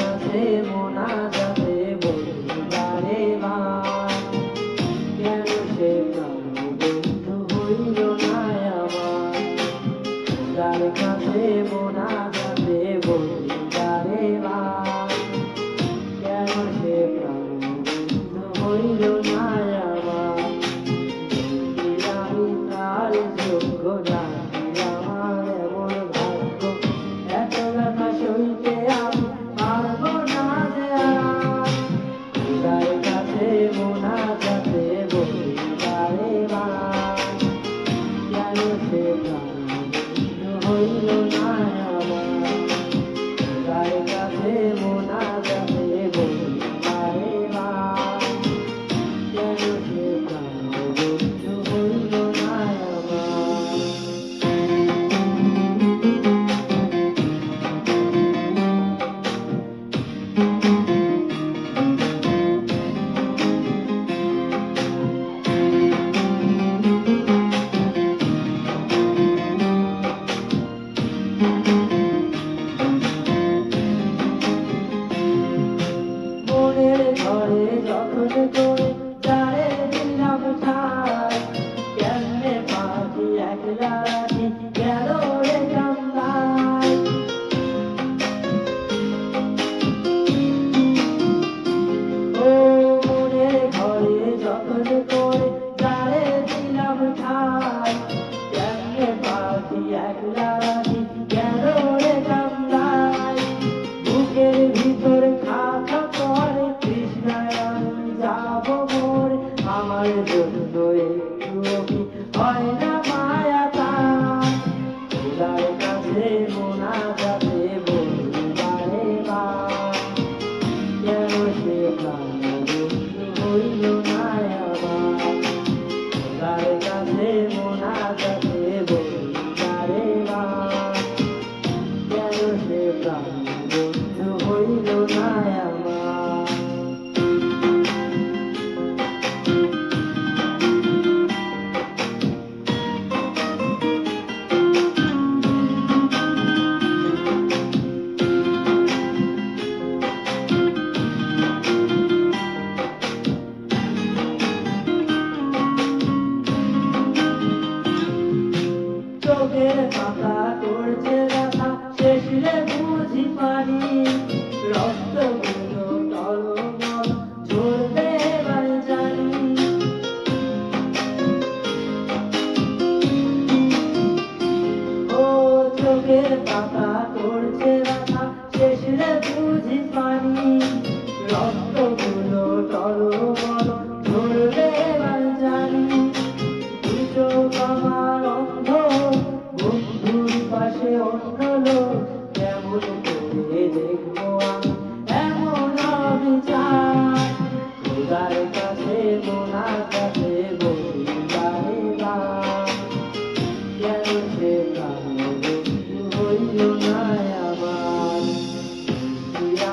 কাছে মোনাজাতে বলিবারে বার, কেন সে প্রাণবন্ধু হইল না আমার। যার কাছে মোনাজাতে বলিবারে বার, কেন সে প্রাণবন্ধু হইল না আমার। আমি তার যোগ্য জানি আমার এমন ভাগ্য, এত ব্যথা সইতে আমি পারবো না যে আর। খোদার কাছে মোনাজাতে বলিবারে বার, কেন সে প্রাণবন্ধু হইল না আমার। খোদার কাছে মোনাজাতে বলিবারে বার, কেন সে প্রাণবন্ধু হইল না আমার। মনের ঘরে যখন করে যারে দিলাম ঠাই, কেমনে পাখি একলা রাখি গেল রে কান্দায়। ও মনের ঘরে যখন করে যারে দিলাম ঠাই, কেমনে পাখি একলা রাখি গেল রে কান্দায়। বুকের ভিতর খাখা করে তৃষ্ণায় আমি যাব মরে, আমার জন্য একটু কি হয় না মায়া তার। খোদার কাছে মোনাজাতে বলিবারে বার, কেন সে প্রাণবন্ধু হইল না আমার। খোদার কাছে মোনাজাতে বলিবারে বার, কেন সে প্রাণবন্ধু হইল না আমার। চোখের পাতা করছে ব্যথা, শেষ রে বুঝি পানি। রক্তগুলো টলমল ঝরবে এবার জানি। ও চোখের পাতা করছে ব্যথা, শেষ রে বুঝি পানি। রক্তগুলো টলমল ঝরবে এবার জানি। দুই চোখ আমার অন্ধ, বন্ধুর পাশে অন্য লোক, কেমন করে দেখবো আমি এমন অবিচার। খোদার কাছে মোনাজাতে বলিবারে বার, কেন সে প্রাণবন্ধু হইল না আমার।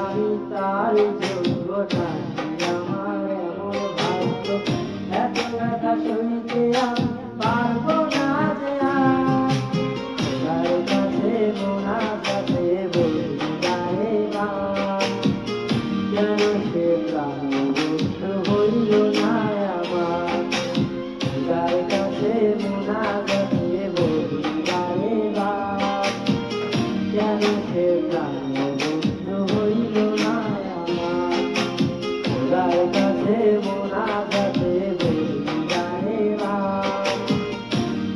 আমি তার যোগ্য জানি আমার এমন ভাগ্য, এত ব্যথা সইতে আমি পারবো না যে আর। খোদার কাছে মোনাজাতে বলিবারে বার, কেন সে প্রাণবন্ধু হইল না আমার। খোদার কাছে মোনাজাতে বলিবারে বার, কেন সে প্রাণবন্ধু হইল না আমার। খোদার কাছে মোনাজাতে বলিবারে বার,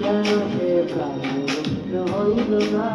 কেন সে প্রাণবন্ধু হইল না।